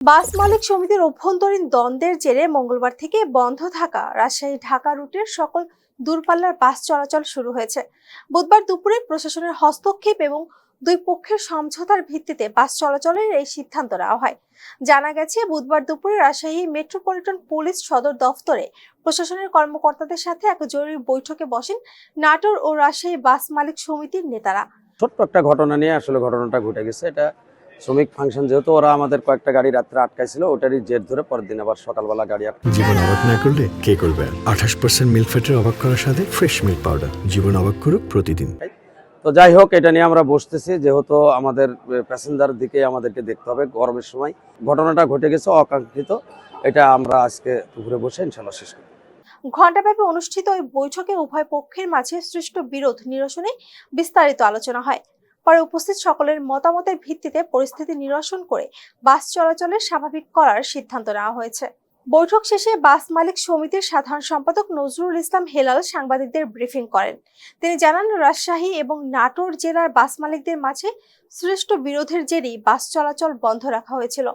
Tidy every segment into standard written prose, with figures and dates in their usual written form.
বাস মালিক সমিতির অভ্যন্তরীণ দ্বন্দ্বের জেরে মঙ্গলবার থেকে বন্ধ থাকা রাজশাহী ঢাকা রুটের সকল দূরপাল্লার বাস চলাচল শুরু হয়েছে। বুধবার দুপুরে প্রশাসনের হস্তক্ষেপ এবং দুই পক্ষের সমঝোতার ভিত্তিতে বাস চলাচলের এই সিদ্ধান্ত নেওয়া হয়। জানা গেছে, বুধবার দুপুরে রাজশাহী মেট্রোপলিটন পুলিশ সদর দফতরে প্রশাসনের কর্মকর্তাদের সাথে এক জরুরি বৈঠকে বসেন নাটোর ও রাজশাহী বাস মালিক সমিতির নেতারা। ছোট্ট একটা ঘটনা নিয়ে আসলে ঘটনাটা ঘটে গেছে। এটা শ্রমিক ফাংশন, যেহেতু ওরা আমাদের কয়েকটা গাড়ি রাত্রে আটকাইছিল, ওটারই জের ধরে পরের দিন আবার সকালবেলা গাড়ি জীবন অবাক না করলে কে করবে? 28% মিল্ক ফ্যাটের অবাক করার সাথে ফ্রেশ মিল্ক পাউডার। জীবন অবাক করুক প্রতিদিন। তো যাই হোক, এটা নিয়ে আমরা বসতেছি, যেহেতু আমাদের প্যাসেঞ্জার দিকে আমাদেরকে দেখতে হবে। গরমের সময় ঘটনাটা ঘটে গেছে, অকাঙ্ক্ষিত। এটা আমরা আজকে দুপুরে বসে ইনশাল্লাহ শেষ করব। ঘণ্টাব্যাপী অনুষ্ঠিত ওই বৈঠকে উভয় পক্ষের মাঝে সৃষ্ট বিরোধ নিরসনে বিস্তারিত আলোচনা হয়। পরে উপস্থিত সকলের মতামতের ভিত্তিতে পরিস্থিতি নিরসন করে বাস চলাচলের স্বাভাবিক করার সিদ্ধান্ত নেওয়া হয়েছে। বৈঠক শেষে বাস মালিক সমিতির সাধারণ সম্পাদক নজরুল ইসলাম হেলাল সাংবাদিকদের ব্রিফিং করেন। তিনি জানান, রাজশাহী এবং নাটোর জেলার বাস মালিকদের মাঝে সৃষ্ট বিরোধের জেরেই বাস চলাচল বন্ধ রাখা হয়েছিল।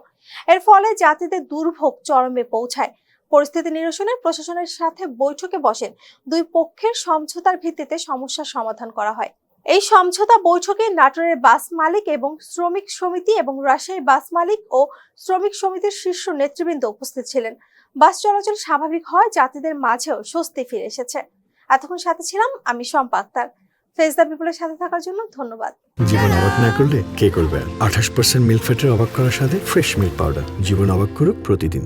এর ফলে যাত্রীদের দুর্ভোগ চরমে পৌঁছায়। পরিস্থিতি নিরসনে প্রশাসনের সাথে বৈঠকে বসেন দুই পক্ষের সমঝোতার ভিত্তিতে সমস্যার সমাধান করা হয়। এই সমঝোতা বৈঠকে নাটোরের বাস মালিক এবং শ্রমিক সমিতি এবং রাজশাহী বাস মালিক ও শ্রমিক সমিতির শীর্ষ নেতৃবৃন্দ উপস্থিত ছিলেন। বাস চলাচল স্বাভাবিক হয়, যাত্রীদের মাঝেও স্বস্তি ফিরে এসেছে। এতক্ষণ সাথে ছিলাম আমি শম্পা আক্তার। ফেস দ্য পিপলের সাথে থাকার জন্য ধন্যবাদ। জীবন অবাক না করলে কে করবে? 28% মিল্ক ফ্যাটের অবাক করার সাথে ফ্রেশ মিল্ক পাউডার। জীবন অবাক করুক প্রতিদিন।